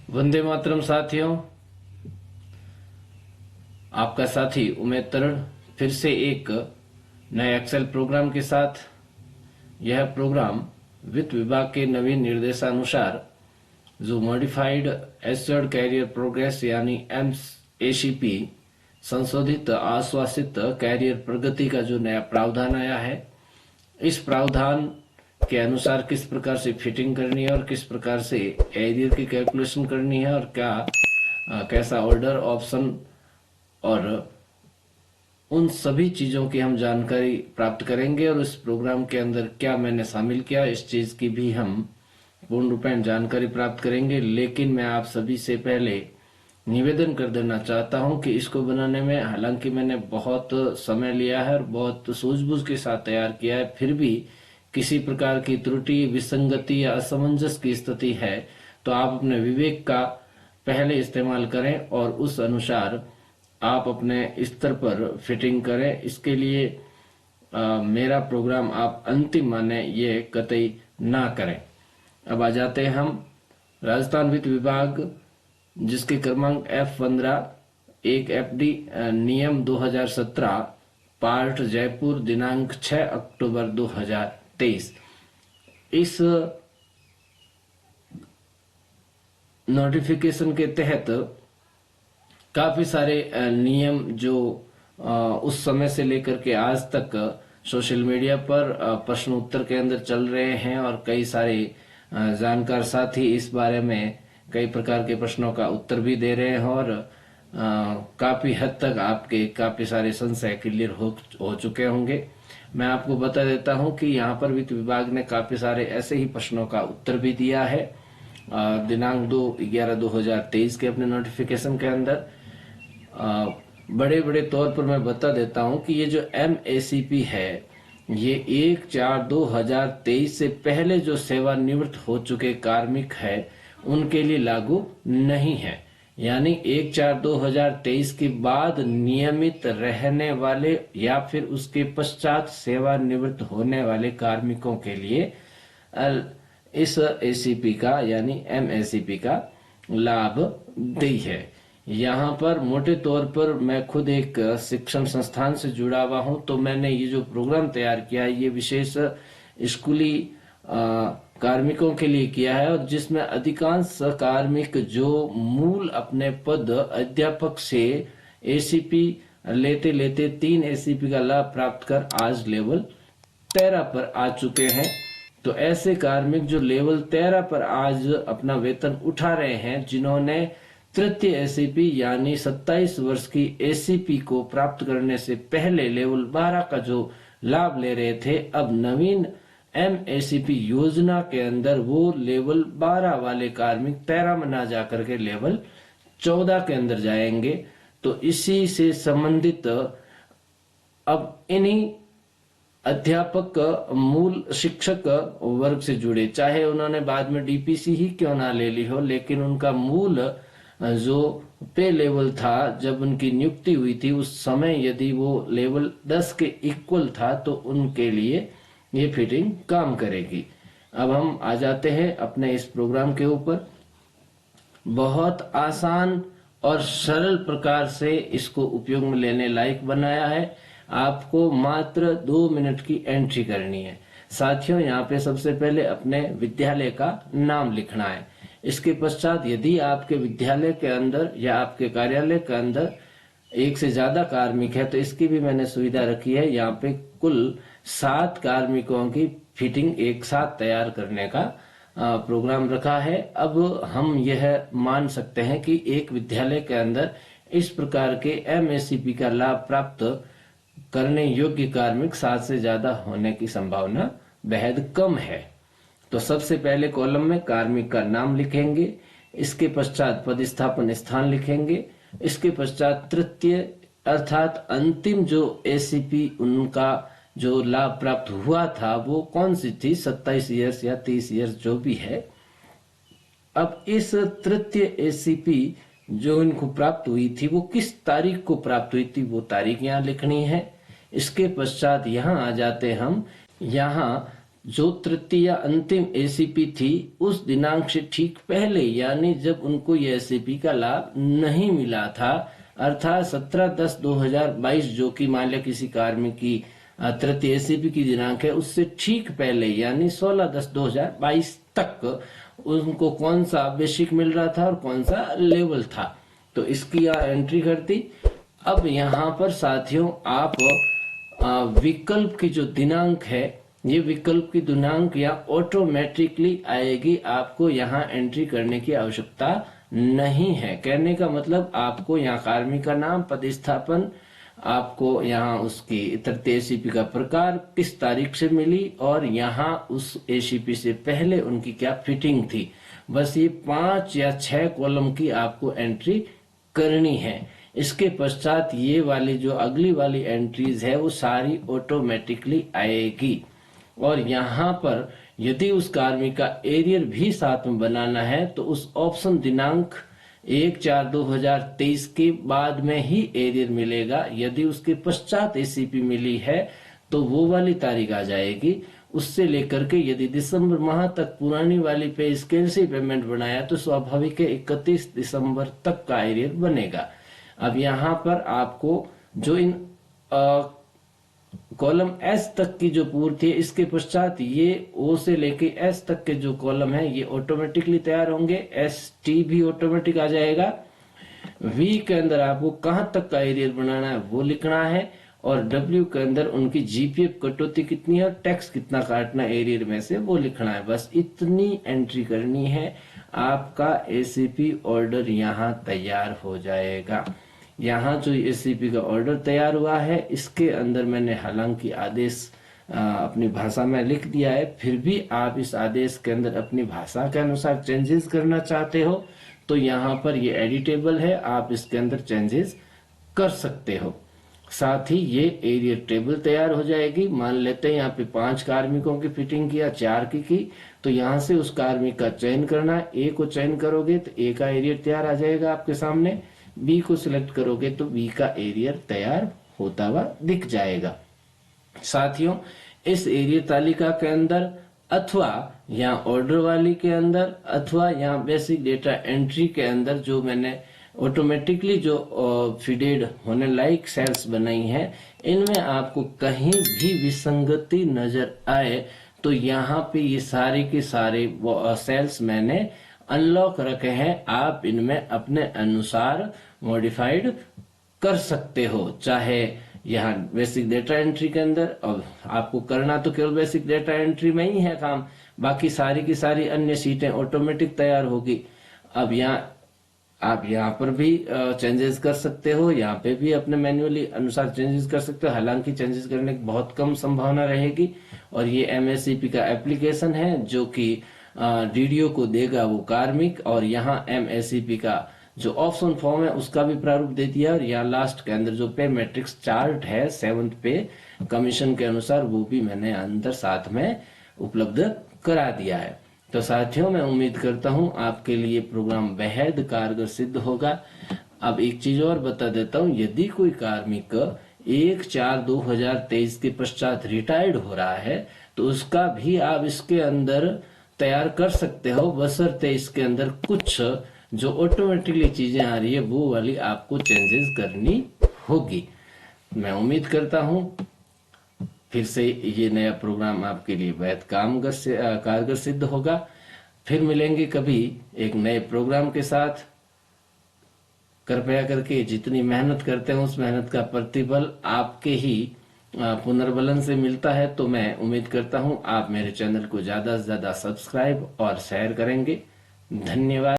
वंदे मातरम साथियों, आपका साथी उमेद तरण फिर से एक नए एक्सेल प्रोग्राम के साथ। यह प्रोग्राम वित्त विभाग के नवीन निर्देशानुसार जो मॉडिफाइड एश्योर्ड कैरियर प्रोग्रेस यानी MACP संशोधित आश्वासित कैरियर प्रगति का जो नया प्रावधान आया है, इस प्रावधान के अनुसार किस प्रकार से फिटिंग करनी है और किस प्रकार से एरियर की कैलकुलेशन करनी है और कैसा ऑर्डर ऑप्शन और उन सभी चीजों की हम जानकारी प्राप्त करेंगे। और इस प्रोग्राम के अंदर क्या मैंने शामिल किया, इस चीज की भी हम पूर्ण रूपेण जानकारी प्राप्त करेंगे। लेकिन मैं आप सभी से पहले निवेदन कर देना चाहता हूं कि इसको बनाने में हालांकि मैंने बहुत समय लिया है और बहुत सूझबूझ के साथ तैयार किया है, फिर भी किसी प्रकार की त्रुटि, विसंगति या असमंजस की स्थिति है तो आप अपने विवेक का पहले इस्तेमाल करें और उस अनुसार आप अपने स्तर पर फिटिंग करें। इसके लिए मेरा प्रोग्राम आप अंतिम माने ये कतई ना करें। अब आ जाते हैं हम राजस्थान वित्त विभाग जिसके क्रमांक F15 एक FD नियम 2017 पार्ट जयपुर दिनांक 6 अक्टूबर 2023। इस नोटिफिकेशन के तहत काफी सारे नियम जो उस समय से लेकर के आज तक सोशल मीडिया पर प्रश्न उत्तर के अंदर चल रहे हैं और कई सारे जानकार साथी इस बारे में कई प्रकार के प्रश्नों का उत्तर भी दे रहे हैं और काफी हद तक आपके काफी सारे संशय क्लियर हो चुके होंगे। मैं आपको बता देता हूं कि यहाँ पर वित्त विभाग ने काफी सारे ऐसे ही प्रश्नों का उत्तर भी दिया है दिनांक 2/11/2023 के अपने नोटिफिकेशन के अंदर। बड़े बड़े तौर पर मैं बता देता हूं कि ये जो MACP है ये 1/4/2023 से पहले जो सेवानिवृत्त हो चुके कार्मिक है उनके लिए लागू नहीं है। यानी 1/4/2023 के बाद नियमित रहने वाले या फिर उसके पश्चात सेवानिवृत्त होने वाले कार्मिकों के लिए इस ACP का यानी MACP का लाभ दी है। यहाँ पर मोटे तौर पर मैं खुद एक शिक्षण संस्थान से जुड़ा हुआ हूँ, तो मैंने ये जो प्रोग्राम तैयार किया है ये विशेष स्कूली कार्मिकों के लिए किया है और जिसमें अधिकांश कार्मिक जो मूल अपने पद अध्यापक से ACP लेते लेते 3 ACP का लाभ प्राप्त कर आज लेवल 13 पर आ चुके हैं। तो ऐसे कार्मिक जो लेवल 13 पर आज अपना वेतन उठा रहे हैं, जिन्होंने तृतीय ACP यानी 27 वर्ष की ACP को प्राप्त करने से पहले लेवल 12 का जो लाभ ले रहे थे, अब नवीन MACP योजना के अंदर वो लेवल 12 वाले कार्मिक 13 में ना जाकर के लेवल 14 के अंदर जाएंगे। तो इसी से संबंधित अब इन्हीं अध्यापक मूल शिक्षक वर्ग से जुड़े, चाहे उन्होंने बाद में DPC ही क्यों ना ले ली हो, लेकिन उनका मूल जो पे लेवल था जब उनकी नियुक्ति हुई थी उस समय यदि वो लेवल 10 के इक्वल था तो उनके लिए ये फिटिंग काम करेगी। अब हम आ जाते हैं अपने इस प्रोग्राम के ऊपर। बहुत आसान और सरल प्रकार से इसको उपयोग में लेने लायक बनाया है। आपको मात्र 2 मिनट की एंट्री करनी है। साथियों, यहाँ पे सबसे पहले अपने विद्यालय का नाम लिखना है। इसके पश्चात यदि आपके विद्यालय के अंदर या आपके कार्यालय के अंदर एक से ज्यादा कार्मिक है तो इसकी भी मैंने सुविधा रखी है। यहाँ पे कुल 7 कार्मिकों की फिटिंग एक साथ तैयार करने का प्रोग्राम रखा है। अब हम यह मान सकते हैं कि एक विद्यालय के अंदर इस प्रकार के MACP का लाभ प्राप्त करने योग्य कार्मिक 7 से ज्यादा होने की संभावना बेहद कम है। तो सबसे पहले कॉलम में कार्मिक का नाम लिखेंगे, इसके पश्चात पदस्थापन स्थान लिखेंगे, इसके पश्चात तृतीय अर्थात अंतिम जो ACP उनका जो लाभ प्राप्त हुआ था वो कौन सी थी, 27 ईयर्स या 30 ईयर्स जो भी है। अब इस तृतीय ACP जो इनको प्राप्त हुई थी वो किस तारीख को प्राप्त हुई थी वो तारीख यहाँ लिखनी है। इसके पश्चात यहाँ आ जाते हम, यहाँ जो तृतीय या अंतिम एसीपी थी उस दिनांक से ठीक पहले, यानी जब उनको ये एसीपी का लाभ नहीं मिला था, अर्थात 17/10/2022 जो कि मान लिया किसी कार्मिक की तृतीय एसीपी की दिनांक है, उससे ठीक पहले यानी 16/10/2022 तक उनको कौन सा बेसिक मिल रहा था और कौन सा लेवल था। तो इसकी एंट्री कर दी। अब यहाँ पर साथियों आप विकल्प की जो दिनांक है, ये विकल्प की दिनांक या ऑटोमेटिकली आएगी, आपको यहाँ एंट्री करने की आवश्यकता नहीं है। कहने का मतलब आपको यहाँ कार्मिक का नाम, प्रतिस्थापन, आपको यहाँ उसकी तृतीय एसीपी का प्रकार किस तारीख से मिली और यहाँ उस एसीपी से पहले उनकी क्या फिटिंग थी, बस ये 5 या 6 कॉलम की आपको एंट्री करनी है। इसके पश्चात ये वाली जो अगली वाली एंट्रीज है वो सारी ऑटोमेटिकली आएगी। और यहाँ पर यदि उस कार्मिक का एरियर भी साथ में बनाना है तो उस ऑप्शन दिनांक 1/4/2023 के बाद में ही एरियर मिलेगा। यदि उसके पश्चात एसीपी मिली है तो वो वाली तारीख आ जाएगी। उससे लेकर के यदि दिसंबर माह तक पुरानी वाली पे स्केल से पेमेंट बनाया तो स्वाभाविक है 31 दिसंबर तक का एरियर बनेगा। अब यहाँ पर आपको जो इन कॉलम एस तक की जो पूर्ति है, इसके पश्चात ये ओ से लेके एस तक के जो कॉलम है ये ऑटोमेटिकली तैयार होंगे। एस टी भी ऑटोमेटिक आ जाएगा। वी के अंदर आपको कहां तक का एरियर बनाना है वो लिखना है और डब्ल्यू के अंदर उनकी जीपीएफ कटौती कितनी है और टैक्स कितना काटना एरियर में से वो लिखना है। बस इतनी एंट्री करनी है, आपका एसीपी ऑर्डर यहाँ तैयार हो जाएगा। यहाँ जो एसीपी का ऑर्डर तैयार हुआ है इसके अंदर मैंने हालांकि आदेश अपनी भाषा में लिख दिया है, फिर भी आप इस आदेश के अंदर अपनी भाषा के अनुसार चेंजेस करना चाहते हो तो यहाँ पर ये एडिटेबल है, आप इसके अंदर चेंजेस कर सकते हो। साथ ही ये एरियर टेबल तैयार हो जाएगी। मान लेते हैं यहाँ पे 5 कार्मिकों की फिटिंग किया, 4 की तो यहाँ से उस कार्मिक का चयन करना है। ए को चयन करोगे तो ए का एरियर तैयार आ जाएगा आपके सामने, बी को सिलेक्ट करोगे तो बी का एरियर तैयार होता हुआ दिख जाएगा। साथियों इस एरियर तालिका के अंदर अथवा यहाँ ऑर्डर वाली के अंदर अथवा यहाँ बेसिक डेटा एंट्री के अंदर जो मैंने ऑटोमेटिकली जो फीडेड होने लायक सेल्स बनाई हैं, इनमें आपको कहीं भी विसंगति नजर आए तो यहाँ पे ये सारे के सारे सेल्स मैंने अनलॉक रखे हैं। आप इनमें अपने अनुसार मॉडिफाइड कर सकते हो। चाहे यहाँ बेसिक डेटा एंट्री के अंदर, और आपको करना तो केवल बेसिक डेटा एंट्री में ही है काम, बाकी सारी की सारी अन्य सीटें ऑटोमेटिक तैयार होगी। अब यहाँ आप यहाँ पर भी चेंजेस कर सकते हो, यहाँ पे भी अपने मैन्युअली अनुसार चेंजेस कर सकते हो। हालांकि चेंजेस करने की बहुत कम संभावना रहेगी। और ये एमएससीपी का एप्लीकेशन है जो कि डीडीओ को देगा वो कार्मिक, और यहाँ एमएससीपी का जो ऑप्शन फॉर्म है उसका भी प्रारूप दे दिया। और यहाँ लास्ट के अंदर जो पे मैट्रिक्स चार्ट है 7th पे कमीशन के अनुसार वो भी मैंने अंदर साथ में उपलब्ध करा दिया है। तो साथियों मैं उम्मीद करता हूं आपके लिए प्रोग्राम बेहद कारगर सिद्ध होगा। अब एक चीज और बता देता हूं, यदि कोई कार्मिक 1/4/2023 के पश्चात रिटायर्ड हो रहा है तो उसका भी आप इसके अंदर तैयार कर सकते हो, बशर्ते इसके अंदर कुछ जो ऑटोमेटिकली चीजें आ रही है वो वाली आपको चेंजेस करनी होगी। मैं उम्मीद करता हूं फिर से ये नया प्रोग्राम आपके लिए बेहद कारगर सिद्ध होगा। फिर मिलेंगे कभी एक नए प्रोग्राम के साथ। कृपया करके जितनी मेहनत करते हैं उस मेहनत का प्रतिफल आपके ही पुनर्बलन से मिलता है। तो मैं उम्मीद करता हूं आप मेरे चैनल को ज्यादा से ज्यादा सब्सक्राइब और शेयर करेंगे। धन्यवाद।